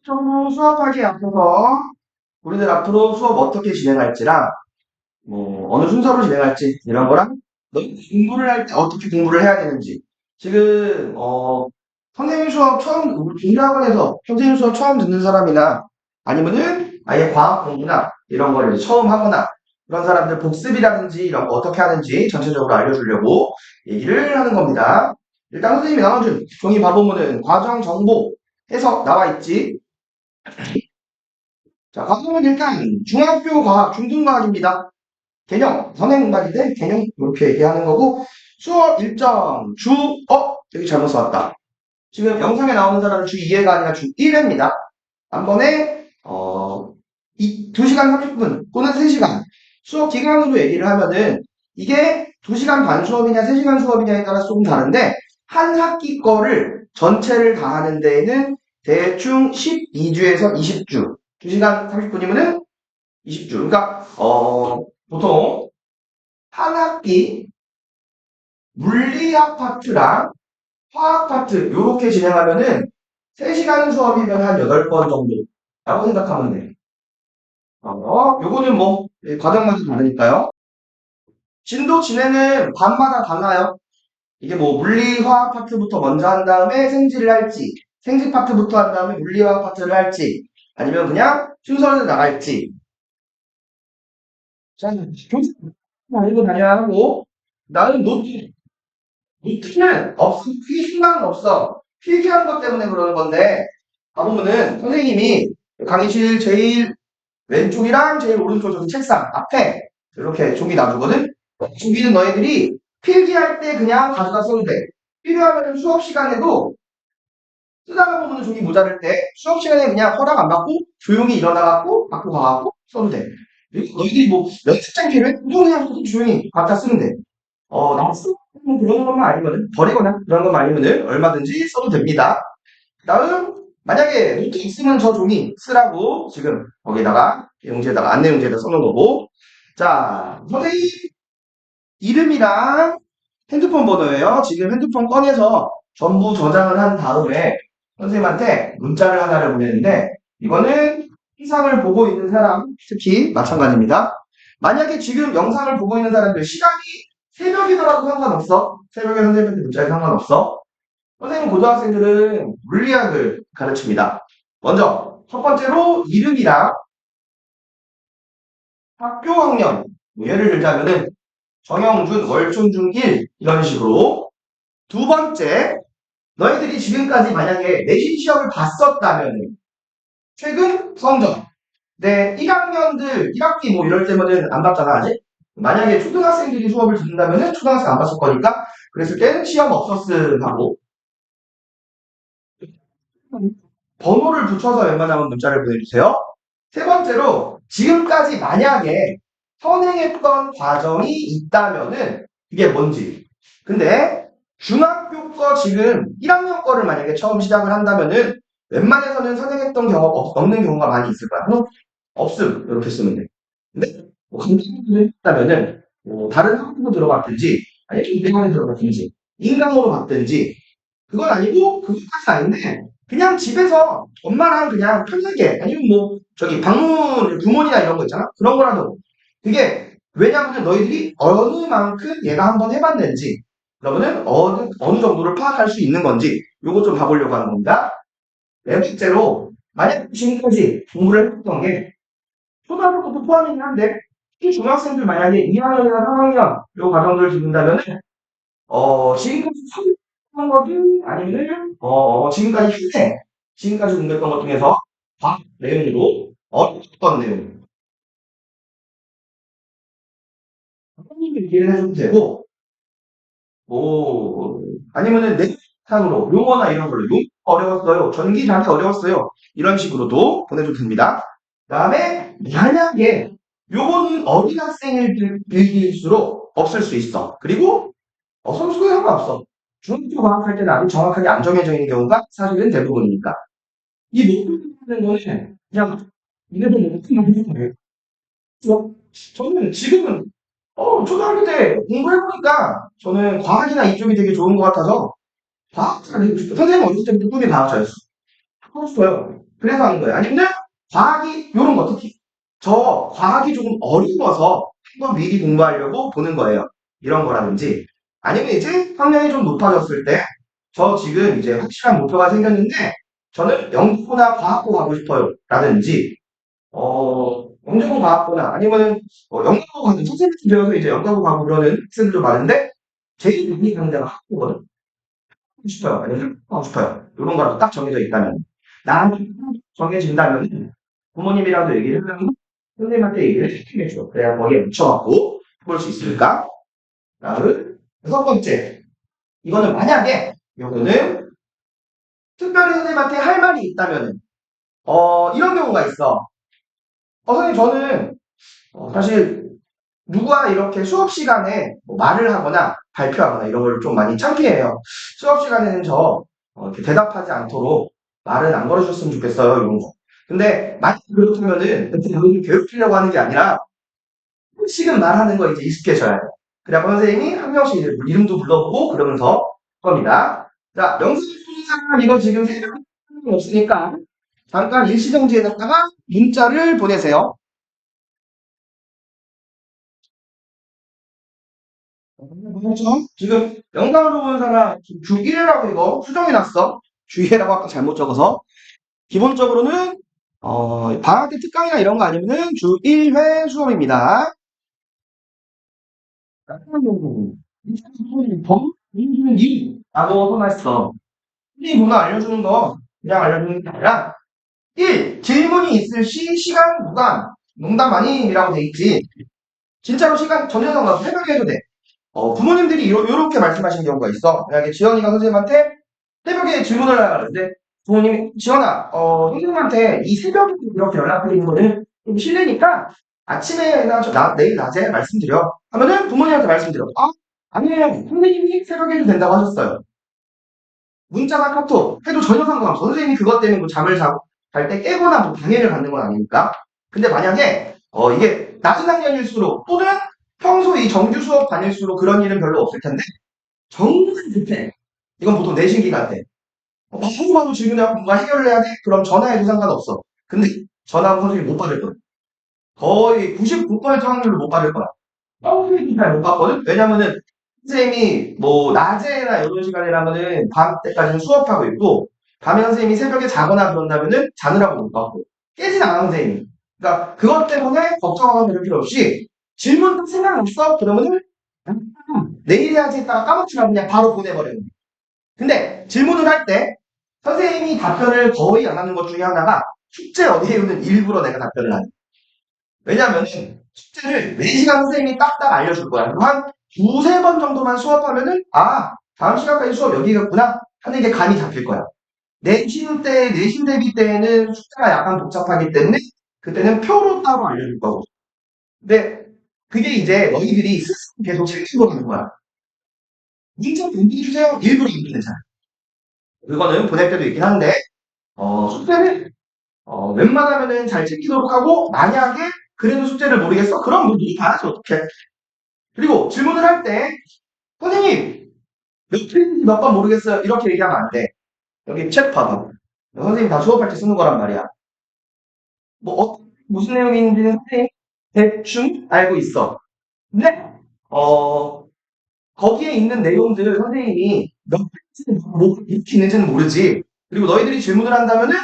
좀 수업하기 앞서서 우리들 앞으로 수업 어떻게 진행할지랑 어느 순서로 진행할지 이런 거랑 너 공부를 할 때 어떻게 공부를 해야 되는지 지금 선생님 수업 처음 우리 중대학원에서 선생님 수업 처음 듣는 사람이나 아니면은 아예 과학 공부나 이런 거를 처음 하거나 그런 사람들 복습이라든지 이런 거 어떻게 하는지 전체적으로 알려주려고 얘기를 하는 겁니다. 일단 선생님이 나눠준 종이 봐보면은 과정 정보 해서 나와 있지. 자, 과정은 일단 중학교 과학, 중등과학입니다. 개념, 선행문학인데 개념 이렇게 얘기하는 거고 수업 일정 여기 잘못 써왔다. 지금 영상에 나오는 사람은 주 2회가 아니라 주 1회입니다. 한 번에 2시간 30분 또는 3시간 수업 기간으로 얘기를 하면은 이게 2시간 반 수업이냐 3시간 수업이냐에 따라서 조금 다른데 한 학기 거를 전체를 다 하는 데에는 대충 12주에서 20주 2시간 30분이면은 20주 그러니까 보통 한 학기 물리학 파트랑 화학 파트 요렇게 진행하면은 3시간 수업이면 한 8번 정도라고 생각하면 돼. 요거는 과정마다 다르니까요. 진도 진행은 반마다 달라요. 이게 물리, 화학 파트부터 먼저 한 다음에 생지를 할지, 생지 파트부터 한 다음에 물리, 화학 파트를 할지, 아니면 그냥 순서를 나갈지. 자, 교재 알고 다녀야 하고, 나는 노트는 없어. 필기만 없어. 필기한 것 때문에 그러는 건데, 가보면은 선생님이 강의실 제일 왼쪽이랑 제일 오른쪽 저기 책상 앞에 이렇게 종이 놔두거든? 종이는 너희들이 필기할 때 그냥 가져다 써도 돼. 필요하면 수업 시간에도 쓰다가 보면 종이 모자랄 때 수업 시간에 그냥 허락 안 받고 조용히 일어나갖고 갖고 가갖고 써도 돼. 그리고 너희들이 연습장 필요해? 그냥 조용히 갖다 쓰면 돼. 나 쓰는 그런 것만 아니면은 버리거나 그런 것만 아니면은 얼마든지 써도 됩니다. 다음 만약에 노트 있으면 저 종이 쓰라고 지금 거기다가 용지에다가 안내 용지에다 써놓은 거고 자 선생님 이름이랑 핸드폰 번호예요. 지금 핸드폰 꺼내서 전부 저장을 한 다음에 선생님한테 문자를 하나를 보내는데 이거는 영상을 보고 있는 사람 특히 마찬가지입니다. 만약에 지금 영상을 보고 있는 사람들 시간이 새벽이더라도 상관없어. 새벽에 선생님한테 문자에 상관없어. 선생님 고등학생들은 물리학을 가르칩니다. 먼저 첫 번째로 이름이랑 학교 학년 예를 들자면은 정영준 월촌중 1 이런 식으로 두 번째 너희들이 지금까지 만약에 내신 시험을 봤었다면 최근 성적 내 1학년들 1학기 이럴 때면은 안 봤잖아 아직 만약에 초등학생들이 수업을 듣는다면은 초등학생 안 봤을 거니까 그랬을 때는 시험 없었음 하고 번호를 붙여서 웬만하면 문자를 보내주세요. 세 번째로 지금까지 만약에 선행했던 과정이 있다면은 이게 뭔지. 근데 중학교 거 지금 1학년 거를 만약에 처음 시작을 한다면은 웬만해서는 선행했던 경우가 없는 경우가 많이 있을 거야. 없음 이렇게 쓰면 돼. 근데 강좌를 했다면은 다른 학교로 들어갔든지 아니면 인강에 들어갔든지 인강으로 갔든지 그건 아니고 그것까지 아닌데 그냥 집에서 엄마랑 그냥 편하게 아니면 저기 방문 구몬이나 이런 거 있잖아 그런 거라도 그게 왜냐하면 너희들이 어느 만큼 얘가 한번 해봤는지 그러면은 어느 정도를 파악할 수 있는 건지 요거 좀 봐보려고 하는 겁니다. 네 번째로 만약 지금까지 공부를 했던 게 초등학교도 포함이긴 한데 특히 중학생들 만약에 2학년이나 3학년 요 과정들을 듣는다면은 지금까지 선택한 거든 아니면은 지금까지 지금까지 공부했던 것 중에서 과학 내용으로 어떤 내용 선생님이 얘기를 해줘도 되고 아니면은 내상으로 용어나 이런 걸로 용 어려웠어요 전기장이 어려웠어요 이런 식으로도 보내줘도 됩니다. 그 다음에 만약에 요거는 어린 학생일 일수록 없을 수 있어. 그리고 선수가 상관없어. 중학교 과학할 때는 아주 정확하게 안 정해져 있는 경우가 사실은 대부분이니까. 이 목표라는 거는 그냥 이래도 목표만 해요. 저는 지금은 초등학교 때 공부해보니까 저는 과학이나 이쪽이 되게 좋은 것 같아서 과학자가 되고 싶어. 선생님 어렸을 때부터 꿈이 과학자였어. 하고 싶어요. 그래서 하는 거예요. 아니면 과학이 요런 거 특히 저 과학이 조금 어려워서 한번 미리 공부하려고 보는 거예요. 이런 거라든지 아니면 이제 학년이 좀 높아졌을 때 저 지금 이제 확실한 목표가 생겼는데 저는 연구나 과학고 가고 싶어요. 라든지 영재고 과학고나 아니면은 연구고 가는 선생님 되어서 이제 연구고 가고 그러는 학생들도 많은데 제일 많이 가는 데가 학교거든. 하고 싶어요. 아니면 하고 싶어요. 이런 거라도 딱 정해져 있다면 나한테 정해진다면 부모님이라도 얘기를 하면 선생님한테 얘기를 해줘. 그래야 거기에 묻혀갖고 해볼 수 있을까? 다음 여섯 번째 이거는 만약에 요거는 특별히 선생님한테 할 말이 있다면 이런 경우가 있어. 선생님 저는 사실 누가 이렇게 수업 시간에 뭐 말을 하거나 발표하거나 이런 걸 좀 많이 창피해요. 수업 시간에는 이렇게 대답하지 않도록 말은 안 걸어줬으면 좋겠어요. 이런 거. 근데 만약 그렇다면은 너희를 괴롭히려고 하는 게 아니라 식은 말하는 거 이제 익숙해져야 돼요. 그래야 선생님이 한 명씩 이름도 불러보고 그러면서 겁니다. 자, 명수 푸는 사람 이거 지금 새벽 없으니까 잠깐 일시정지에다가 문자를 보내세요. 그렇죠? 지금 영상으로 보는 사람 주 1회라고 이거 수정해놨어. 주 2회라고 아까 잘못 적어서. 기본적으로는 방학 때 특강이나 이런 거 아니면은 주 1회 수업입니다. 이 라고 써놨어. 이 문화 알려주는 거 그냥 알려주는 게 아니라 1. 질문이 있을 시 시간 무관 농담 아님이라고 돼 있지. 진짜로 시간 전혀 상관없어. 새벽에 해도 돼. 부모님들이 요렇게 말씀하시는 경우가 있어. 만약에 지연이가 선생님한테 새벽에 질문을 하는데 부모님이 지연아, 선생님한테 이 새벽에 이렇게 연락드리는 거는 좀 실례니까 아침에나 내일 낮에 말씀드려. 하면은 부모님한테 말씀드려. 아니에요. 선생님이 새벽에 해도 된다고 하셨어요. 문자나 카톡 해도 전혀 상관없어. 선생님이 그것 때문에 뭐 잠을 자고 잘 때 깨거나 뭐 방해를 받는 건 아니니까. 근데 만약에 이게 낮은 학년일수록 또는 평소 이 정규 수업 다닐수록 그런 일은 별로 없을 텐데 정말 급해. 이건 보통 내신 기간 때. 바로바로 질문해갖고 뭔가 해결을 해야 돼? 그럼 전화해도 상관없어. 근데 전화하면 선생님이 못 받을 거야. 거의 99% 확률로 못 받을 거야. 평소에 잘못 받거든? 왜냐면은 선생님이 뭐 낮에나 이런 시간이라면은 밤 때까지는 수업하고 있고 밤에 선생님이 새벽에 자거나 그런다면은 자느라고 못 받고 깨진 않아 선생님이. 그러니까 그것 때문에 걱정하거나 그럴 필요 없이 질문 딱 생각났어? 그러면은 내일 해야지 했다가 까먹지만 그냥 바로 보내버려요. 근데 질문을 할 때 선생님이 답변을 거의 안 하는 것 중에 하나가 숙제 어디에는 일부러 내가 답변을 하는. 왜냐면은 숙제를 4시간 선생님이 딱딱 알려줄 거야. 그럼 한 두세 번 정도만 수업하면은 다음 시간까지 수업 여기겠구나 하는 게 감이 잡힐 거야. 내신 대비 때는 숙제가 약간 복잡하기 때문에 그때는 표로 따로 알려줄 거고. 근데 그게 이제 너희들이 스스로 계속 책임지고 가는 거야. 문자 보내주세요. 일부러 이기는 그거는 보낼 때도 있긴 한데 숙제는 웬만하면은 잘 지키도록 하고 만약에 그래도 숙제를 모르겠어? 그럼 뭐 미리 봐야지 어떡해. 그리고 질문을 할 때 선생님 몇 페이지 몇 번 모르겠어요. 이렇게 얘기하면 안 돼. 여기 책 봐봐. 선생님 다 수업할 때 쓰는 거란 말이야. 뭐 무슨 내용인지는 선생님 대충 알고 있어. 근데 거기에 있는 내용들을 선생님이 몇 페이지를 뭐 이렇게 있는지는 모르지. 그리고 너희들이 질문을 한다면은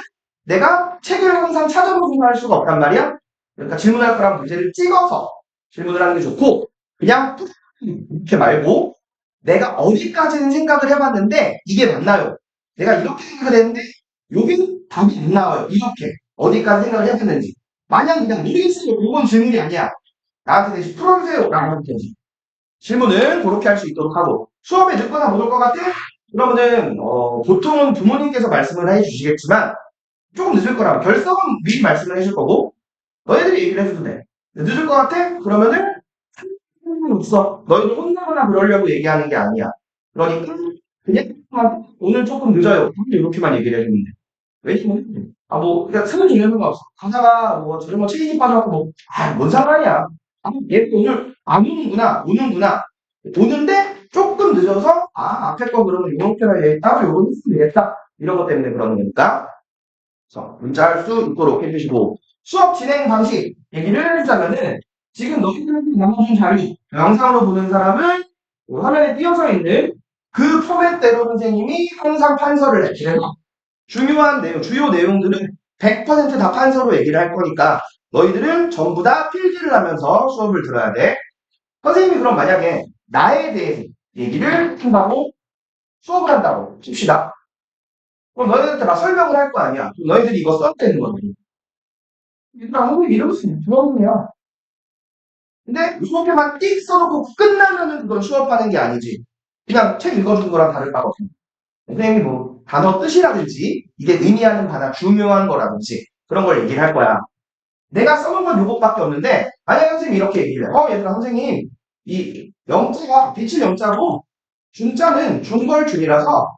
내가 책을 항상 찾아보기만 할 수가 없단 말이야. 그러니까 질문할 거랑 문제를 찍어서 질문을 하는 게 좋고 그냥 이렇게 말고 내가 어디까지는 생각을 해봤는데 이게 맞나요? 내가 이렇게 생각을 했는데 여기 답이 안 나와요. 이렇게 어디까지 생각을 해봤는지 만약 그냥 모르겠어요. 이건 질문이 아니야. 나한테 대신 풀어주세요. 라고 하면 되지. 질문을 그렇게 할 수 있도록 하고 수업에 늦거나 못 올 것 같아? 그러면은 보통은 부모님께서 말씀을 해주시겠지만 조금 늦을 거라면 결석은 미리 말씀을 해줄 거고 너희들이 얘기를 해줘도 돼. 늦을 것 같아? 그러면은 없어. 너희들 혼나거나 그러려고 얘기하는 게 아니야. 그러니까 그냥 오늘 조금 늦어요. 이렇게만 얘기를 해주면 돼. 왜냐면 그냥 쓰는 중요한 거 없어. 가다가 뭐 저런 거 책임이 빠져갖고 뭔 상관이야. 얘 오늘 안 오는구나. 오는데 조금 늦어서 앞에 거 그러면 이렇게나 얘기했다, 요런 했으면 되겠다. 이런 것 때문에 그러는 거니까. 그래서 문자할 수 있도록 해주시고 수업 진행 방식 얘기를 해주자면은 지금 너희들한테 남겨준 자료 영상으로 보는 사람은 화면에 띄어져 있는 그 포맷대로 선생님이 항상 판서를 해. 그래서 중요한 내용, 주요 내용들은 100%다 판서로 얘기를 할 거니까 너희들은 전부 다 필기를 하면서 수업을 들어야 돼. 선생님이 그럼 만약에 나에 대해서 얘기를 한다고 수업을 한다고 칩시다. 그럼 너희들한테 막 설명을 할 거 아니야. 그럼 너희들이 이거 써야 되는 거지. 얘들아, 선생님 이러고 있으면 수업이야. 근데 이렇게만 띡 써놓고 끝나면은 그건 수업하는 게 아니지. 그냥 책 읽어주는 거랑 다를 바가 없어. 선생님이 뭐 단어 뜻이라든지 이게 의미하는 바나 중요한 거라든지 그런 걸 얘기를 할 거야. 내가 써놓은 건 요것밖에 없는데 만약에 선생님이 이렇게 얘기를 해. 얘들아 선생님 이 영자가 빛을 영자고 준자는 중걸 준이라서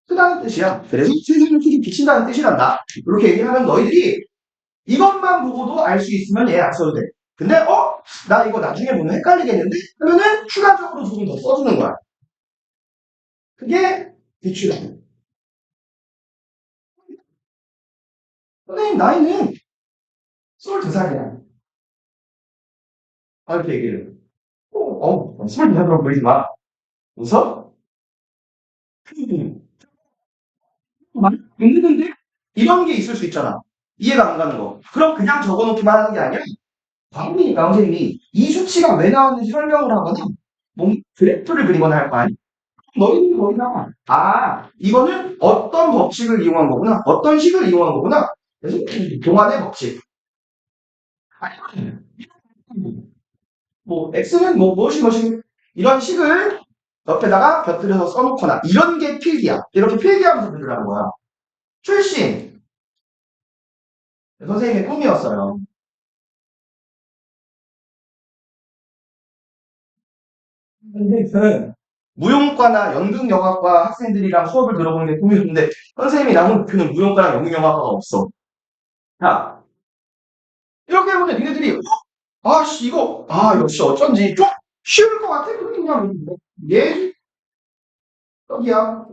크다는 뜻이야. 그래서 세상을 크게 비친다는 뜻이란다. 이렇게 얘기를 하면 너희들이 이것만 보고도 알 수 있으면 얘 안 써도 돼. 근데 나 이거 나중에 보면 헷갈리겠는데? 그러면은 추가적으로 조금 더 써주는 거야. 그게 비추다. 선생님 나이는 22살이야. 이렇게 얘기를. 22살이라고 보이지 마. 웃어? 힘드는데? 이런 게 있을 수 있잖아. 이해가 안 가는 거. 그럼 그냥 적어놓기만 하는 게 아니야. 광민이가 선생님이 이 수치가 왜 나왔는지 설명을 하거나 뭔 그래프를 그리거나 할 거 아니야. 너희들이 거기다가 이거는 어떤 법칙을 이용한 거구나. 어떤 식을 이용한 거구나. 그래서 동안의 법칙. 아니면 뭐 x는 뭐 무엇이 이런 식을 옆에다가 곁들여서 써놓거나 이런 게 필기야. 이렇게 필기하면서 들으라는 거야. 출신 선생님의 꿈이었어요. 근데 그 무용과나 연극영화과 학생들이랑 수업을 들어보는 게 꿈이었는데 선생님이 남은 목표는 무용과나 연극영화과가 없어. 자, 이렇게 보면 니네들이 아씨 이거 역시 어쩐지 좀 쉬울 것 같아. 그냥 예 여기야.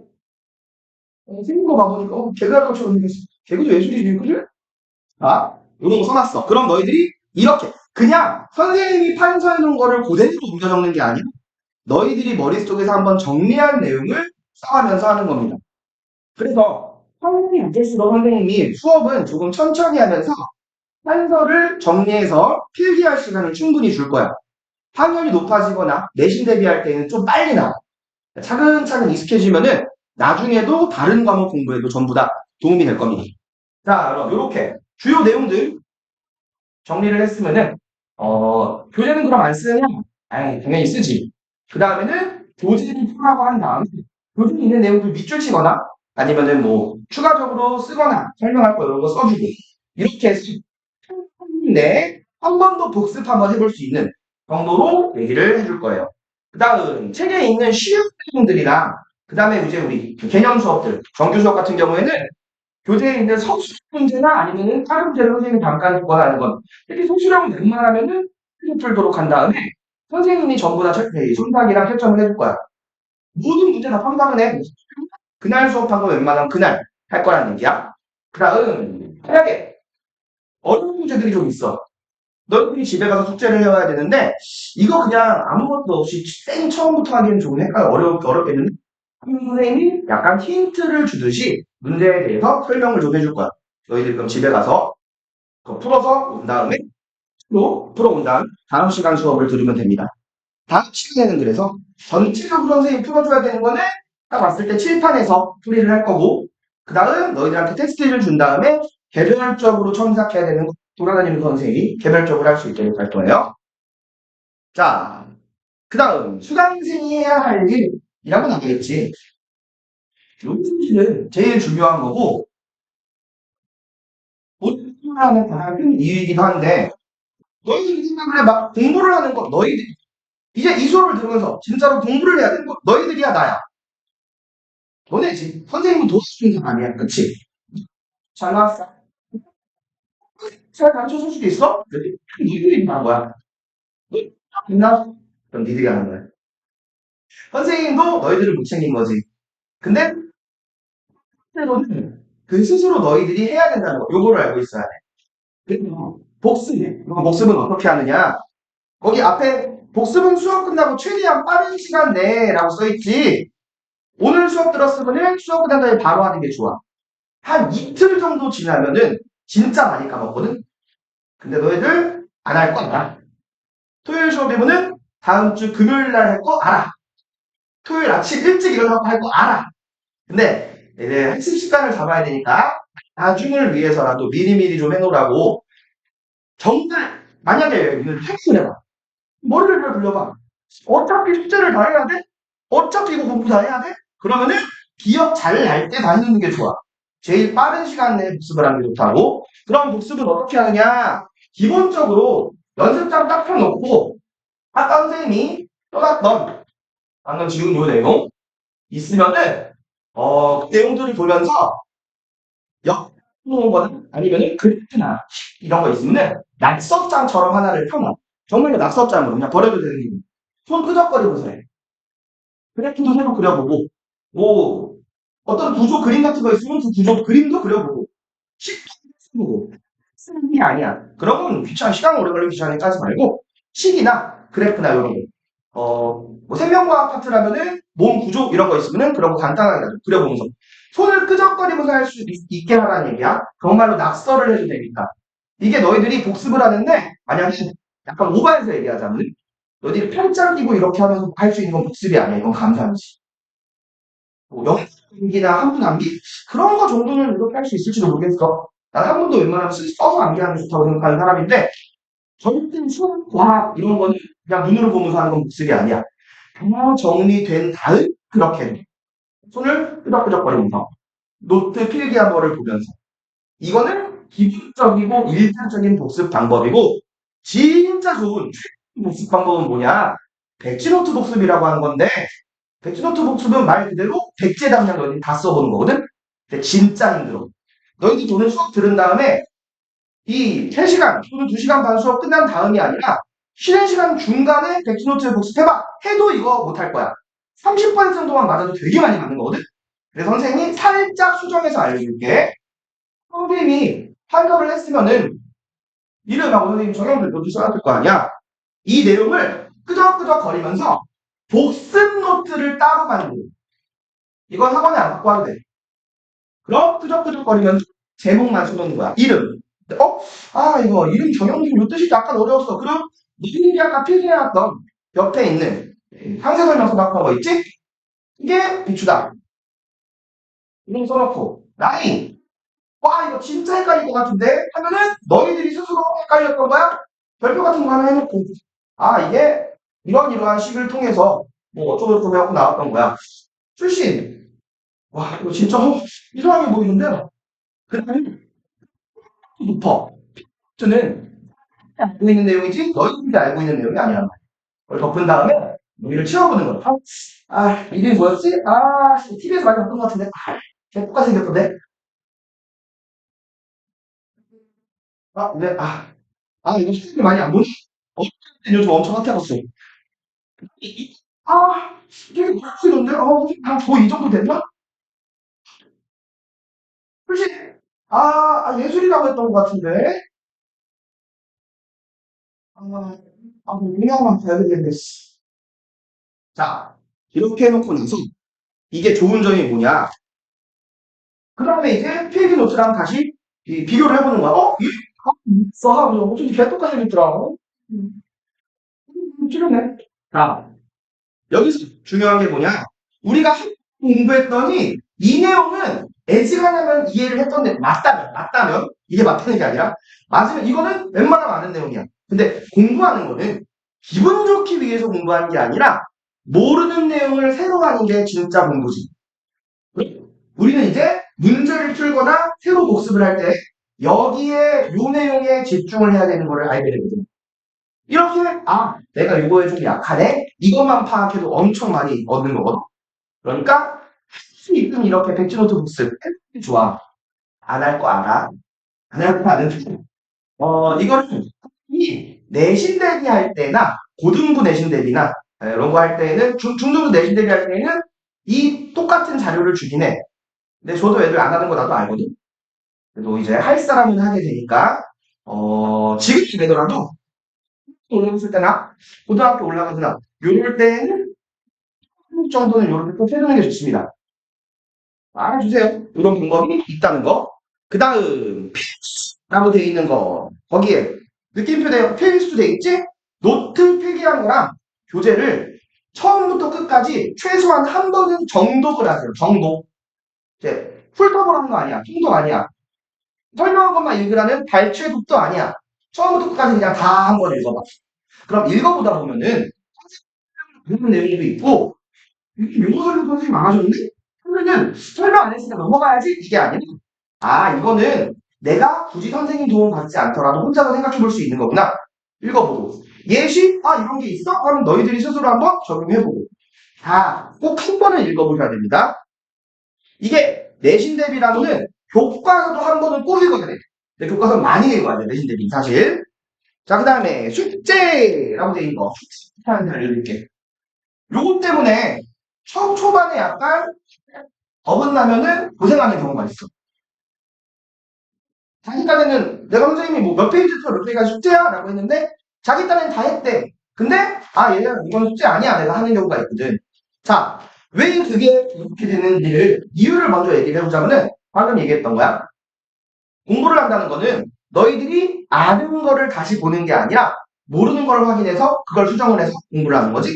생긴 거 봐보니까 개그할 것처럼 생겼어. 개그도 예술이지 그지? 이런 거 써놨어. 그럼 너희들이 이렇게 그냥 선생님이 판서해 놓은 거를 그대로 옮겨 적는 게 아니라 너희들이 머릿속에서 한번 정리한 내용을 써가면서 하는 겁니다. 그래서 성능이 못될수록 선생님이 수업은 조금 천천히 하면서 판서를 정리해서 필기할 시간을 충분히 줄 거야. 학년이 높아지거나 내신 대비할 때는 좀 빨리 나와. 차근차근 익숙해지면은 나중에도 다른 과목 공부에도 전부 다 도움이 될 겁니다. 자, 그럼 이렇게 주요 내용들 정리를 했으면은 교재는 그럼 안 쓰냐? 당연히 쓰지. 그 다음에는 교재를 풀라고 한 다음에 교재에 있는 내용들 밑줄 치거나 아니면은 뭐 추가적으로 쓰거나 설명할 거 이런 거 써주고 이렇게 해서 한 번 더 복습 한번 해볼 수 있는 정도로 얘기를 해줄 거예요. 그 다음 책에 있는 쉬운 내용들이랑 그 다음에 이제 우리 개념 수업들 정규 수업 같은 경우에는 교재에 있는 서술 문제나 아니면은 다른 문제를 선생님이 잠깐 권하는 건 특히 소수령 웬만하면은 크게 풀도록 한 다음에 선생님이 전부 다 손탁이랑 채점을 해줄 거야. 모든 문제 다 판단을 해. 그날 수업한 거 웬만하면 그날 할 거라는 얘기야. 그 다음 만약에 어려운 문제들이 좀 있어. 너희들이 집에 가서 숙제를 해와야 되는데 이거 그냥 아무것도 없이 생 처음부터 하기엔 좀 어렵겠는데 선생님이 약간 힌트를 주듯이 문제에 대해서 설명을 좀 해줄 거야. 너희들 그럼 집에 가서 그거 풀어서 온 다음에 또 풀어온 다음 시간 수업을 들으면 됩니다. 다음 시간에는 그래서 전체적으로 선생님이 풀어줘야 되는 거는 딱 왔을 때 칠판에서 풀이를 할 거고 그 다음 너희들한테 테스트를 준 다음에 개별적으로 첨삭해야 되는 거 돌아다니면서 선생님이 개별적으로 할 수 있도록 할 거예요. 자, 그 다음 수강생이 해야 할 일이라고 나오겠지. 요즘은 제일 중요한 거고 모든 하는 가장 큰 이유이기도 한데 너희들이 생각을 해봐. 공부를 하는 거 너희들 이제 이 수업을 들으면서 진짜로 공부를 해야 되는 거 너희들이야 나야. 너네지. 선생님은 도와주는 사람이야. 그치? 잘 나왔어. 잘 가르쳐줄 수도 있어? 니들이 하는 거야. 너 됐나? 그럼 니들이 하는 거야. 선생님도 너희들을 못 챙긴 거지. 근데 때로는 그 스스로 너희들이 해야 된다는 거. 요거를 알고 있어야 돼. 그리고 복습. 복습은 어떻게 하느냐? 거기 앞에 복습은 수업 끝나고 최대한 빠른 시간 내라고 써있지. 오늘 수업 들었으면은 수업 끝난 다음에 바로 하는 게 좋아. 한 이틀 정도 지나면은 진짜 많이 까먹거든? 근데 너희들 안 할 거야. 토요일 수업이면은 다음 주 금요일 날 할 거 알아. 토요일 아침 일찍 일어나고 할 거 알아. 근데 이제 학습 시간을 잡아야 되니까 나중을 위해서라도 미리미리 좀 해놓으라고. 정말 만약에 이걸 생각을 해봐. 머리를 돌려봐. 어차피 숙제를 다 해야 돼? 어차피 이거 공부 다 해야 돼? 그러면은 기억 잘 날 때 다 해놓는 게 좋아. 제일 빠른 시간 내에 복습을 하는 게 좋다고. 그럼 복습은 어떻게 하느냐? 기본적으로 연습장 딱 펴놓고 아까 선생님이 써놨던 방금 지금 요 내용 있으면은 그 내용들을 보면서 역놓은 거나 아니면은 그래프나 이런 거 있으면은 낙서장처럼 하나를 펴놔. 정말로 낙서장으로 그냥 버려도 되는 기분. 손 끄적거리면서 해. 그래프도 새로 그려보고 뭐 어떤 구조 그림 같은 거 있으면 그 구조 그림도 그려보고 식도 해보고 쓰는 게 아니야. 그러면 시간 오래 걸리면 귀찮으니까 하지 말고 식이나 그래프나 이런 거. 뭐 생명과학 파트라면은 몸 구조 이런 거 있으면은 그런 거 간단하게 그려보면서 손을 끄적거리면서 할 수 있게 하라는 얘기야. 정말로 낙서를 해도 되니까. 이게 너희들이 복습을 하는데 만약에 약간 오버해서 얘기하자면 너희들이 편장 끼고 이렇게 하면서 할 수 있는 건 복습이 아니야. 이건 감상이지. 뭐 영기나 한분 암기 그런 거 정도는 이렇게 할 수 있을지도 모르겠어. 난 한 번도 웬만하면 써서 암기하는 게 좋다고 생각하는 사람인데 절대 수학, 과학 이런 거는 그냥 눈으로 보면서 하는 건 복습이 아니야. 다 정리된 다음 그렇게 손을 끄덕끄덕거리면서 노트 필기한 거를 보면서 이거는 기본적이고 일차적인 복습 방법이고 진짜 좋은 복습 방법은 뭐냐? 백지노트 복습이라고 하는 건데 백지노트 복습은 말 그대로 백제 당량 너희들이 다 써보는 거거든? 근데 진짜 힘들어. 너희들이 오늘 수업 들은 다음에 이 3시간 또는 2시간 반 수업 끝난 다음이 아니라 쉬는 시간 중간에 백지노트 복습해봐. 해도 이거 못할 거야. 30% 정도만 맞아도 되게 많이 맞는 거거든? 그래서 선생님이 살짝 수정해서 알려줄게. 선생님이 판결을 했으면은 이름하고 선생님 정형들 노트 써놨을 거 아니야. 이 내용을 끄적끄적 거리면서 복습 노트를 따로 만들고 이건 학원에 안 갖고 와도 돼. 그럼 끄적끄적거리면서 제목만 써놓는 거야. 이름. 이거 이름 정형님 요 뜻이 약간 어려웠어. 그럼 니들이 아까 필기해놨던 옆에 있는 상세 설명서 같은 거 있지? 이게 비추다. 이름 써놓고 나이. 와 이거 진짜 헷갈릴 것 같은데 하면은 너희들이 스스로 헷갈렸던 거야? 별표 같은 거 하나 해놓고 이게 이러한 식을 통해서 뭐 어쩌고저쩌고 하고 나왔던 거야. 출신. 와 이거 진짜 이상하게 보이는데 그 다음에 높아. 는 알고 있는 내용이지 너희들이 알고 있는 내용이 아니란 말이야. 그걸 덮은 다음에 여기를 채워보는 거야. 이름이 뭐였지? TV에서 많이 봤던 것 같은데. 걔 똑같이 생겼던데. 이거 시간이 많이 안 보니? 요즘 엄청 핫해졌어. 이게 뭐였는데? 거의 이 정도 됐나? 솔직히, 예술이라고 했던 것 같은데. 유명한 봐야 되겠네. 자, 이렇게 해놓고 나서 이게 좋은 점이 뭐냐? 그 다음에 이제 필기 노트랑 다시 비교를 해보는 거야. 있어. 하고 어쩐지 개 똑같이 생겼더라. 틀렸네. 자, 여기서 중요한 게 뭐냐? 우리가 공부했더니 이 내용은 애지간하면 이해를 했던데 맞다면 이게 맞다는 게 아니라 맞으면 이거는 웬만하면 아는 내용이야. 근데 공부하는 거는 기분 좋기 위해서 공부하는 게 아니라 모르는 내용을 새로 하는 게 진짜 공부지. 우리는 이제 문제를 풀거나 새로 복습을 할 때 여기에 요 내용에 집중을 해야 되는 거를 알게 되거든. 이렇게 내가 이거에 좀 약하네? 이것만 파악해도 엄청 많이 얻는 거거든. 그러니까 지금 이렇게 백지노트 복습 해도 좋아. 안 할 거 알아. 안 할 거 아는데 이거는 이 내신 대비 할 때나 고등부 내신 대비나 이런 거 할 때는 중등부 내신 대비 할 때는 이 똑같은 자료를 주긴 해. 근데 저도 애들 안 하는 거 나도 알거든. 그래도 이제 할 사람은 하게 되니까 지금 되더라도 올라갔을 때나 고등학교 올라가거나 요럴 때는 한국 정도는 요렇게 꼭 해두는 게 좋습니다. 알아주세요. 이런 방법이 있다는 거. 그 다음 필수라고 되어 있는 거 거기에 느낌표 필수 돼 있지? 노트 필기한 거랑 교재를 처음부터 끝까지 최소한 한 번은 정독을 하세요. 정독. 이제 훑어보라는 거 아니야. 통독 아니야. 설명한 것만 읽으라는 발췌독도 아니야. 처음부터 끝까지 그냥 다 한 번 읽어봐. 그럼 읽어보다 보면은 그런 내용도 있고 용어 설명 선생님 안 하셨는데? 그러면은 설명 안 했으니까 넘어가야지 이게 아니라 이거는 내가 굳이 선생님 도움 받지 않더라도 혼자서 생각해 볼 수 있는 거구나. 읽어보고 예시? 이런 게 있어? 그럼 너희들이 스스로 한번 적용해보고 다 꼭 한 번은 읽어보셔야 됩니다. 이게 내신 대비라고는 교과서도 한 번은 꼭 읽어야 돼. 근데 교과서 많이 읽어야 돼. 내신 대비 사실. 자, 그 다음에 숙제라고 돼 있는 거. 숙제 하나 알려드릴게. 요것 때문에 초반에 약간 어긋나면은 고생하는 경우가 있어. 자기 딴에는 내가 선생님이 뭐 몇 페이지부터 몇 페이지가 숙제야? 라고 했는데 자기 딴에는 다 했대. 근데 얘는 이건 숙제 아니야. 내가 하는 경우가 있거든. 자, 왜 그게 이렇게 되는지를 이유를 먼저 얘기를 해보자면은 방금 얘기했던 거야. 공부를 한다는 거는 너희들이 아는 거를 다시 보는 게 아니라 모르는 걸 확인해서 그걸 수정을 해서 공부를 하는 거지.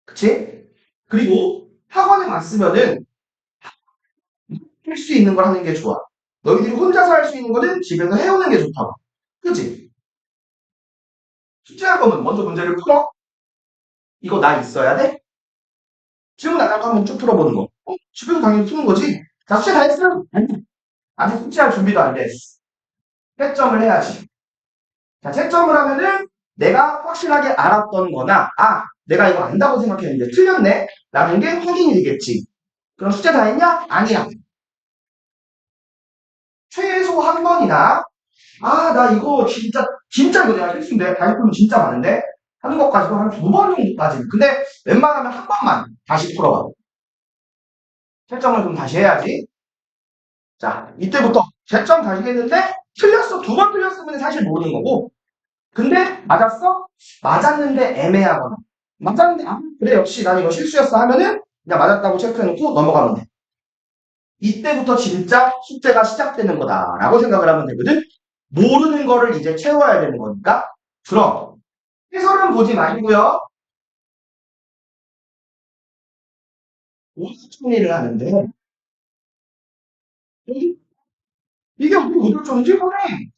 그치? 그리고 학원에 왔으면은 할 수 있는 걸 하는 게 좋아. 너희들이 혼자서 할 수 있는 거는 집에서 해오는 게 좋다고. 그치? 숙제할 거면 먼저 문제를 풀어. 이거 나 있어야 돼? 질문 안 하고 한번 쭉 풀어보는 거. 집에서 당연히 푸는 거지. 자, 숙제 다 했어? 아니, 아직 숙제할 준비도 안 됐어. 채점을 해야지. 자, 채점을 하면은 내가 확실하게 알았던 거나, 내가 이거 안다고 생각했는데 틀렸네? 라는 게 확인이 되겠지. 그럼 숙제 다 했냐? 아니야. 최소 한 번이나, 나 이거 진짜 이거 내가 실수인데, 다이어트는 진짜 많은데, 하는 것까지도 한 두 번 정도까지. 근데 웬만하면 한 번만 다시 풀어봐. 채점을 좀 다시 해야지. 자, 이때부터 채점 다시 했는데, 틀렸어. 두 번 틀렸으면 사실 모르는 거고, 근데 맞았어? 맞았는데 애매하거나 맞았는데 그래 역시 난 이거 실수였어 하면은 그냥 맞았다고 체크해놓고 넘어가면 돼. 이때부터 진짜 숙제가 시작되는 거다라고 생각을 하면 되거든. 모르는 거를 이제 채워야 되는 거니까. 그럼 해설은 보지 말고요. 오수정리를 하는데 이게 어떻게 오답정리지? 그래.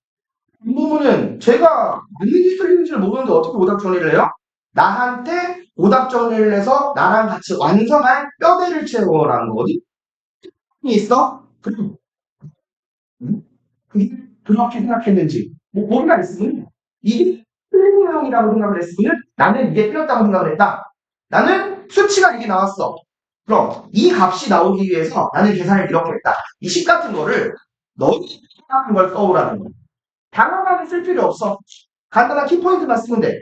이 부분은 제가 맞는지 틀리는지를 모르는데 어떻게 오답 정리를 해요? 나한테 오답 정리를 해서 나랑 같이 완성할 뼈대를 채워라는 거거든? 있어? 그럼 그게 그렇게 생각했는지 뭐가 있으면 이게 틀린 내용이라고 생각을 했으면 나는 이게 틀렸다고 생각을 했다. 나는 수치가 이게 나왔어. 그럼 이 값이 나오기 위해서 나는 계산을 이렇게 했다. 이 식 같은 거를 너희 생각한 걸 써오라는 거야. 단어만 쓸 필요 없어. 간단한 키포인트만 쓰면 돼.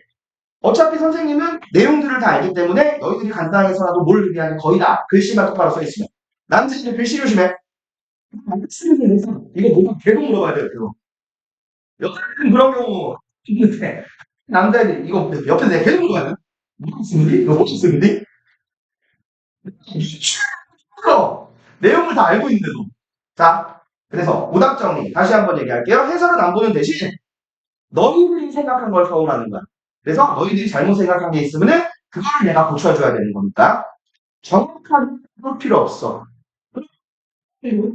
어차피 선생님은 내용들을 다 알기 때문에 너희들이 간단하게서라도 뭘 의미하는 거의 다 글씨만 똑바로 써있으면. 남자들이 글씨 조심해. 이거 뭐가 계속 물어봐야 돼요. 그거. 여자들은 그런 경우 있는데 남자애들 이거 옆에 내가 계속 물어봐야 돼. 무슨 쓰는디? 이거 무슨 쓰는디? 내용을 다 알고 있는데도. 자, 그래서 오답 정리 다시 한번 얘기할게요. 해설은 안 보는 대신 너희들이 생각한 걸 써오라는 거야. 그래서 너희들이 잘못 생각한 게 있으면은 그걸 내가 고쳐줘야 되는 거니까 정확하게 볼 필요 없어.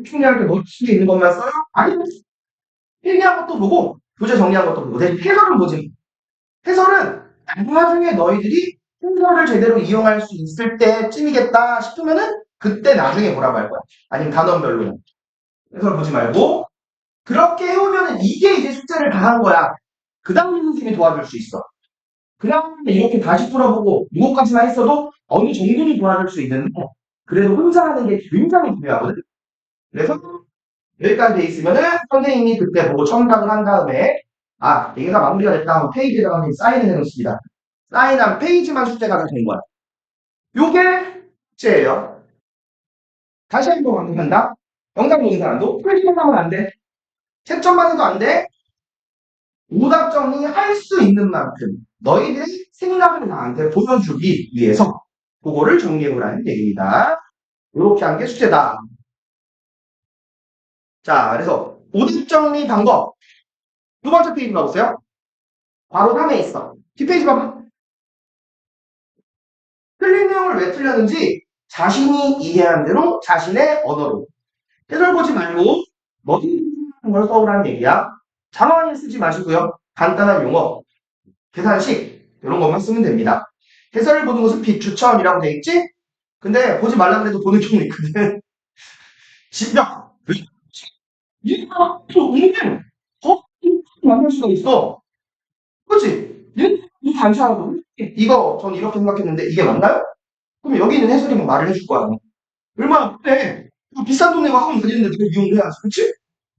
중요한 게 너희 집에 있는 것만 써요? 아니면 필기한 것도 보고 교재 정리한 것도 보고 대신 해설은 보지. 해설은 나중에 너희들이 해설을 제대로 이용할 수 있을 때쯤이겠다 싶으면은 그때 나중에 보라고 할 거야. 아니면 단원별로는. 해설 보지 말고 그렇게 해오면은 이게 이제 숙제를 다 한 거야. 그 다음에 선생님이 도와줄 수 있어. 그냥 이렇게 다시 풀어보고 이것까지만 했어도 어느 정도는 도와줄 수 있는데 그래도 혼자 하는 게 굉장히 중요하거든. 그래서 여기까지 돼 있으면은 선생님이 그때 보고 첨삭을 한 다음에 얘가 마무리가 됐다 하면 페이지에다가 사인을 해놓습니다. 사인한 페이지만 숙제가 다 된 거야. 요게 숙제예요. 다시 한번 강조한다. 영상 보는 사람도 풀기만 하면 안 돼. 채점만 해도 안 돼. 오답 정리할 수 있는 만큼 너희들의 생각을 나한테 보여주기 위해서 그거를 정리해보라는 얘기입니다. 이렇게 한 게 숙제다. 자, 그래서 오답 정리 방법. 두 번째 페이지 봐보세요. 바로 다음에 있어. 뒷페이지 봐봐. 틀린 내용을 왜 틀렸는지 자신이 이해한 대로 자신의 언어로. 해설 보지 말고 너희들이 하는 걸 써오라는 얘기야. 장어는 쓰지 마시고요. 간단한 용어, 계산식 이런 것만 쓰면 됩니다. 해설을 보는 것은 비추천이라고 돼 있지? 근데 보지 말라 그래도 보는 경우 있거든. 진짜 얘가 또 은근 더 만날 수가 있어. 그렇지? 이 단순하고 이거 전 이렇게 생각했는데 이게 맞나요? 그럼 여기 있는 해설이 뭐 말을 해줄 거야. 얼마나 그래? 비싼 돈내고 학원 다니는데 네가 이용을 해야지, 그렇지?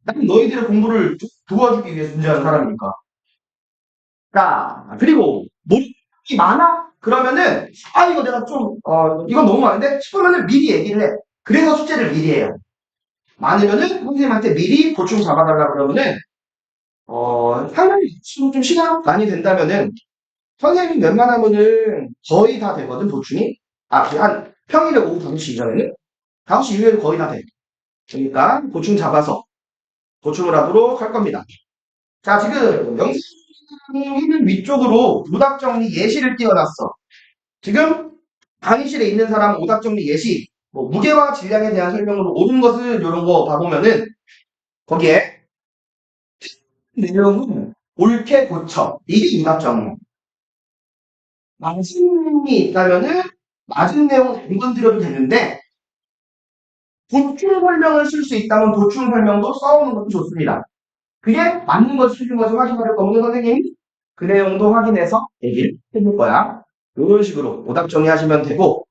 나는 너희들의 공부를 도와주기 위해 존재하는 사람이니까. 자, 그리고 모르는 게 많아? 그러면은 이거 내가 좀 이건 너무 많은데 싶으면은 미리 얘기를 해. 그래서 숙제를 미리 해요. 많으면은 선생님한테 미리 보충 잡아달라 그러면은 상당히 좀 시간 많이 된다면은 선생님 웬만하면은 거의 다 되거든 보충이. 한 평일에 오후 5시 이전에는 5시 이후에는 거의 다 돼. 그러니까 보충 잡아서 보충을 하도록 할 겁니다. 자, 지금 영상 위쪽으로 오답 정리 예시를 띄워놨어. 지금 강의실에 있는 사람 오답 정리 예시, 뭐 무게와 질량에 대한 설명으로 옳은 것을 이런 거 봐보면은 거기에 내용은 옳게 고쳐. 이게 오답 정리. 맞은 내용이 있다면은 맞은 내용 안 건드려도 되는데 보충 설명을 쓸 수 있다면 보충 설명도 써오는 것도 좋습니다. 그게 맞는 것이 틀린 것을 확인할 거면 선생님 그 내용도 확인해서 얘기를 해줄 거야. 이런 식으로 오답 정리하시면 되고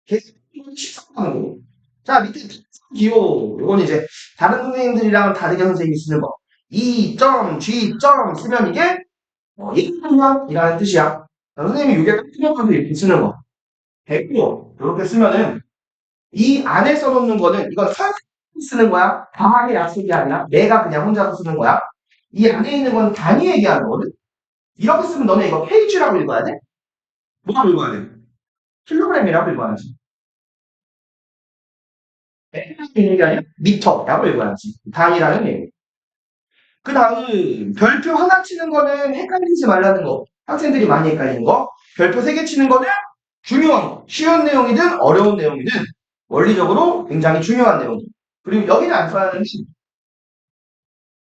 계속 식성하는 거. 자, 밑에 기호 이건 이제 다른 선생님들이랑 다르게 선생님이 쓰는 거. 이 점, G 점 쓰면 이게 이라는 뜻이야. 선생님이 이게 틀려서 이렇게 쓰는 거. 됐고 이렇게 쓰면은 이 안에 써놓는 거는 이건 선생님이 쓰는 거야. 과학의 약속이 아니라 내가 그냥 혼자서 쓰는 거야. 이 안에 있는 건 단위 얘기하는 거거든. 이렇게 쓰면 너네 이거 페이지라고 읽어야 돼? 뭐라고 읽어야 돼? 킬로그램이라고 읽어야지. 얘기 아니라 미터라고 읽어야지. 단위라는 얘기. 그 다음 별표 하나 치는 거는 헷갈리지 말라는 거. 학생들이 많이 헷갈리는 거. 별표 세 개 치는 거는 중요한 거. 쉬운 내용이든 어려운 내용이든 원리적으로 굉장히 중요한 내용. 그리고 여기는 안 써야 하는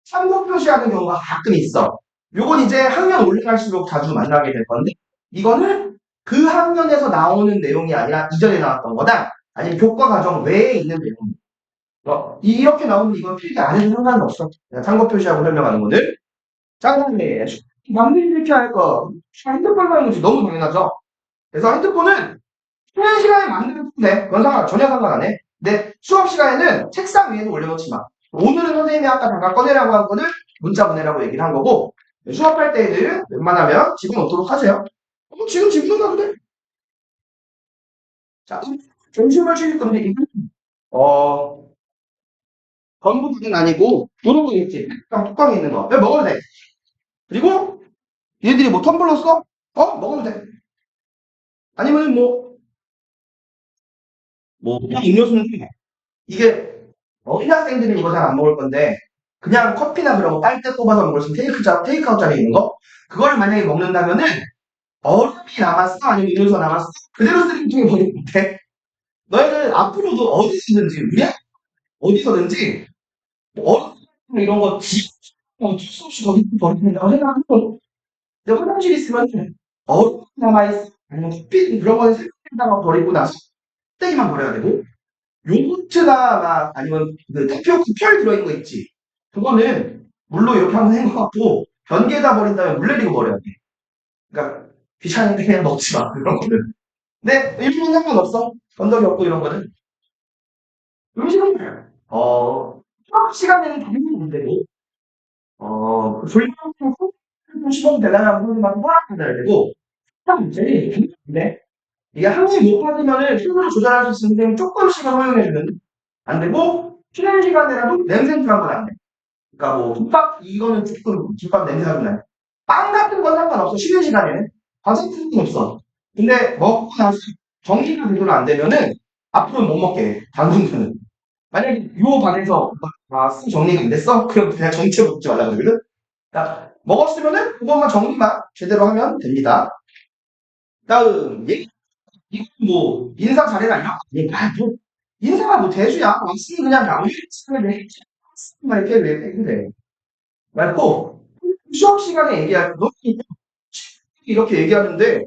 참고 표시하는 경우가 가끔 있어. 요건 이제 학년 올라갈수록 자주 만나게 될 건데 이거는 그 학년에서 나오는 내용이 아니라 이전에 나왔던 거다. 아니면 교과 과정 외에 있는 내용. 이렇게 나오면 이건 필기 안 해도 상관은 없어. 그냥 참고 표시하고 설명하는 거들. 자, 그다음에 남들이 이렇게 할 거. 핸드폰 사용 지 너무 당연하죠. 그래서 핸드폰은 쉬는 시간에 만들면 돼. 그건 전혀 상관 안 해. 근데 수업 시간에는 책상 위에는 올려놓지 마. 오늘은 선생님이 아까 잠깐 꺼내라고 한 거는 문자 보내라고 얘기를 한 거고 수업할 때에는 웬만하면 집어넣도록 하세요. 지금 집어넣어도 돼. 자, 점심을 주실 건데 이건 전부는 아니고 이런 거 있지. 뚜껑이 있는 거. 먹어도 돼. 그리고 얘들이 뭐 텀블러 써? 먹어도 돼. 아니면 그냥 음료수인데 이게 신학생들이 이거 잘 안 먹을 건데 그냥 커피나 그런 거 빨대 꼽아서 먹을 수 있는 테이크아웃 자리에 있는 거 그거를 만약에 먹는다면은 얼음이 남았어 아니면 음료수가 남았어 그대로 쓰레기통에 버리면 돼. 너희들 앞으로도 어디서든지 우리 어디서든지 얼음 이런 거 어쩔 수 없이 거기 버린다고 생각하는 거. 근데 화장실 있으면 얼음 남아있어 아니면 커피 그런 거는 세탁기에다가 버리고 나서 쓰레기만 버려야 되고 요거트나 막 아니면 그 타피오카 펄 들어있는 거 있지. 그거는 물로 이렇게 한번 헹궈갖고 변기에다 버린 다음에 물 내리고 버려야 돼. 그러니까 귀찮은데 그냥 먹지 마 그런 거는. 근데 일본은 상관없어. 건더기 없고 이런 거는. 음식은 수업 시간에는 당연히 문제고 졸려서 좀 씹어도 되려면 선생님한테 허락받아야 되고 참 문제는 근데 이게 항상 못 받으면은 스스로 조절할 수 있으면 조금씩은 허용해주는 안 되고, 쉬는 시간에라도 냄새 심한 건 안 돼. 그러니까 뭐, 김밥, 이거는 조금, 김밥 냄새가 좀 나요. 빵 같은 건 상관없어, 쉬는 시간에는. 과식은 없어. 근데 먹고 나서 정리가 제대로 안 되면은, 앞으로는 못 먹게 해, 당분간은. 만약에 요 반에서, 정리가 안 됐어? 그럼 그냥 전체 먹지 말라 그러거든? 자, 먹었으면은 그것만 정리만 제대로 하면 됩니다. 다음, 이거 뭐, 인사 잘해라, 이런 거. 뭐, 인사가 뭐 대수야. 왔으면 그냥 나오면 돼. 막 이렇게 왜 그래. 말고, 수업 시간에 얘기할 때, 너 이렇게 얘기하는데,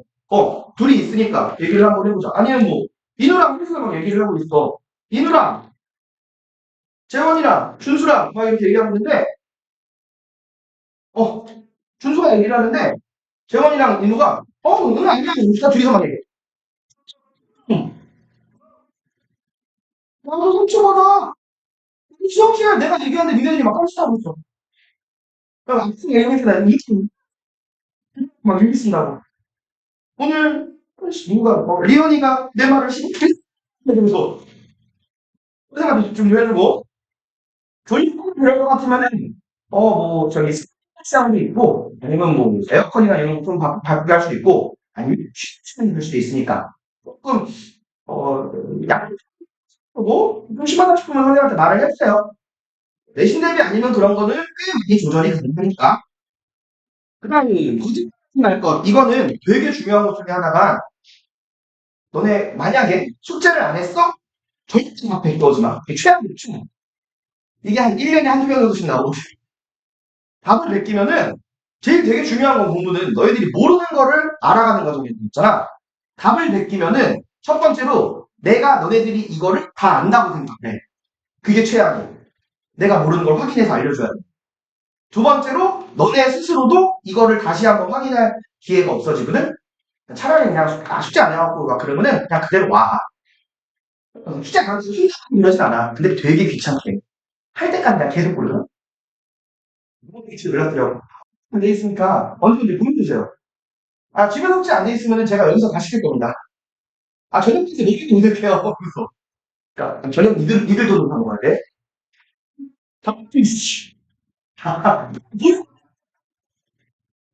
둘이 있으니까 얘기를 한번 해보자. 아니면 뭐, 인우랑 회사 막 얘기를 하고 있어. 인우랑, 재원이랑, 준수랑 막 이렇게 얘기하고 있는데, 어, 준수가 얘기를 하는데, 재원이랑 인우가, 응, 아니야. 진짜 둘이서만 얘기해. 응. 나도 상처받아. 수업 시간에 내가 얘기하는데 니네들이 막 깜짝하고 있어. 그럼 아무튼 얘기해서 나 이렇게 막 얘기 쓴다고. 오늘 누가 리온이가 내 말을 신뢰해서 선생님한테 좀 해주고 조립 그럴 것 같으면은 뭐 저기 색상도 있고 아니면 뭐 에어컨이나 이런 거좀 바꾸게 할 수도 있고 아니면 쉬는 될 수도 있으니까 조금 약하고 좀 심하다 싶으면 선생님한테 말을 해주세요. 내신 대비 아니면 그런 거는 꽤 많이 조절이 가능하니까. 그다음에 거짓말 것 이거는 되게 중요한 것 중에 하나가 너네 만약에 숙제를 안 했어? 절대 앞에 떠오지 마. 이게 최악이야, 최악. 이게 한 1년에 한두 명 정도씩 나오거든. 답을 느끼면은 제일 되게 중요한 건 공부는 너희들이 모르는 거를 알아가는 과정이 있잖아. 답을 느끼면은 첫 번째로 내가 너네들이 이거를 다 안다고 생각해. 그게 최악이야. 내가 모르는 걸 확인해서 알려줘야 돼. 두 번째로 너네 스스로도 이거를 다시 한번 확인할 기회가 없어지거든. 차라리 그냥 숙제 안 해갖고 막 그러면은 그냥 그대로 와. 숙제 안 하면서 이러진 않아. 근데 되게 귀찮게. 할 때까지 내가 계속 고르거든. 지금 연락드려. 안 돼 있으니까 언제든지 보내주세요. 집에 숙제 안 돼 있으면 제가 여기서 다 시킬 겁니다. 저녁 때이렇게 동생해요. 그래서. 그러니까 저녁 니들도 녹화 먹어야 돼. 씨.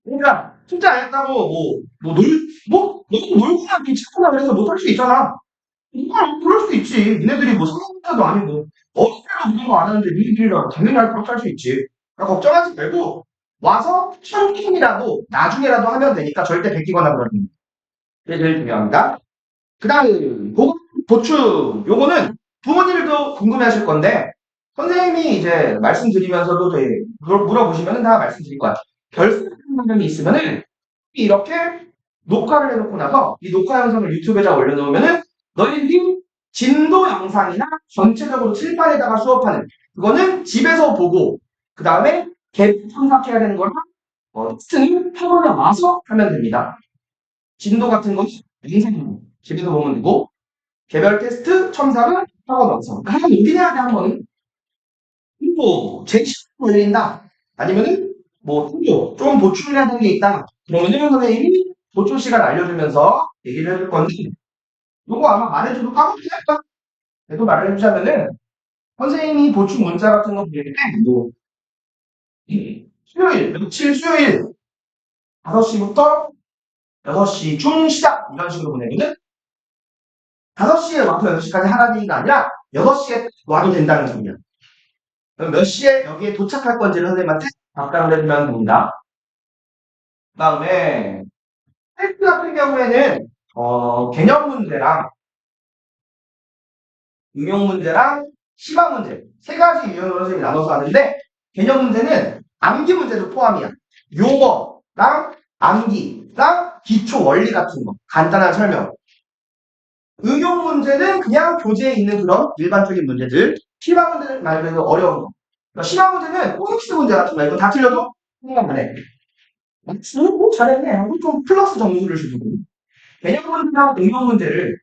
그러니까 숙제 안 했다고 너무 놀거나 귀찮거나 그래서 못할 수 있잖아. 그럴 수도 있지. 니네들이 뭐 성인자도 아니고 어릴 때도 그런 거 안 하는데 니들이랑 당연히 그렇게 할 수 있지. 그러니까 걱정하지 말고 와서 천킹이라도 나중에라도 하면 되니까 절대 베끼거나 그러는 거. 그게 제일 중요합니다. 그 다음 보충 요거는 부모님들도 궁금해하실 건데 선생님이 이제 말씀드리면서도 저희 물어보시면 다 말씀드릴 거야. 결승점이 있으면은 이렇게 녹화를 해놓고 나서 이 녹화 영상을 유튜브에다 올려놓으면은 너희들이 진도 영상이나 전체적으로 칠판에다가 수업하는 그거는 집에서 보고 그 다음에 개 탐색해야 되는 거랑 테스트는 학원에 와서 하면 됩니다. 진도 같은 건 영상 집에서 보면 되고 개별 테스트 첨삭은 학원 완성. 하나 요긴해야 돼 한 번은. 뭐 제10 걸린다. 아니면은 좀 보충해야 되는 게 있다. 그러면은 선생님이 보충 시간 알려주면서 얘기를 해줄 건데 요거 아마 말해줘도 까먹지 않을까? 그래도 말을 해주자면은 선생님이 보충 문자 같은 거 보낼 때 수요일, 며칠 수요일 5시부터 6시 중 시작 이런 식으로 보내거든. 5시에 와서 6시까지 하라는 얘기가 아니라 6시에 와도 된다는 소리야. 그럼 몇 시에 여기에 도착할 건지를 선생님한테 답장을 해주면 됩니다. 그 다음에 테스트 같은 경우에는 개념 문제랑 응용 문제랑 시각 문제 세 가지 유형으로 선생님이 나눠서 하는데 개념 문제는 암기 문제도 포함이야. 용어랑 암기랑 기초 원리 같은 거 간단한 설명. 응용 문제는 그냥 교재에 있는 그런 일반적인 문제들. 시각 문제는 말 그대로 어려운 거. 그러니까 시각 문제는 포인트 문제 같은 거 이거 다 틀려도 생각 안 해. 잘했네 하고 좀 플러스 점수를 주고 개념 문제랑 응용 문제를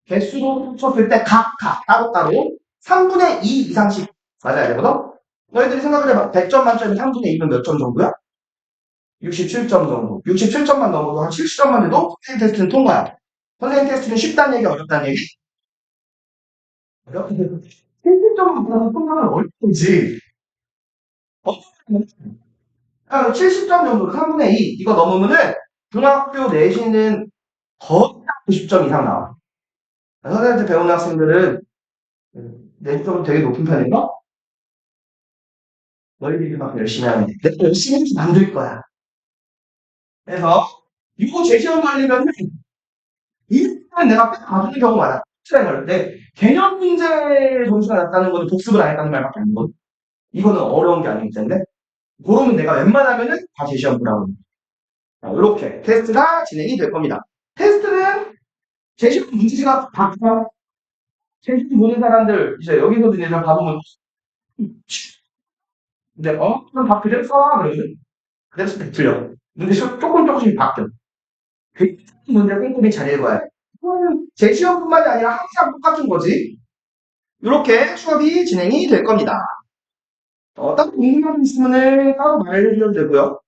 개수로 쳤을 때 각 따로따로 3분의 2 이상씩 맞아야 되거든? 너희들이 생각을 해봐. 100점 만점에 3분의 2면 몇 점 정도야? 67점 정도. 67점만 넘어도 한 70점만 돼도 선생님 테스트는 통과야. 선생님 테스트는 쉽다는 얘기, 어렵다는 얘기? 이렇게 70점 분석은 어렵지. 어, 70점 정도로 3분의 2 이거 넘으면은 중학교 내신은 거의 90점 이상 나와. 선생님한테 배우는 학생들은 내신점은 되게 높은 편인가? 너희들이 막 열심히 하면 돼. 내가 열심히 해서 만들 거야. 그래서 이거 제시험 걸리면 이는 내가 뺏 가주는 경우가 많아. 시간을 근데 개념 문제 점수가 낮다는 거는 복습을 안 했다는 말밖에 안 되거든. 이거는 어려운 게 아니기 때문에 그러면 내가 웬만하면은 다 제시험 보라고. 이렇게 테스트가 진행이 될 겁니다. 테스트는 제시험 문제지가 바뀌어. 제시험 보는 사람들 이제 여기서도 얘들 봐보면 근데 그럼 다 그대로 써 그러면 그대로 틀려. 근데 조금 조금씩 바뀌어. 그 문제 꼼꼼히 잘 읽어야 돼. 제시험뿐만이 아니라 항상 똑같은 거지. 이렇게 수업이 진행이 될 겁니다. 따로 궁금한 거 있으면 따로 말해주셔도 되고요.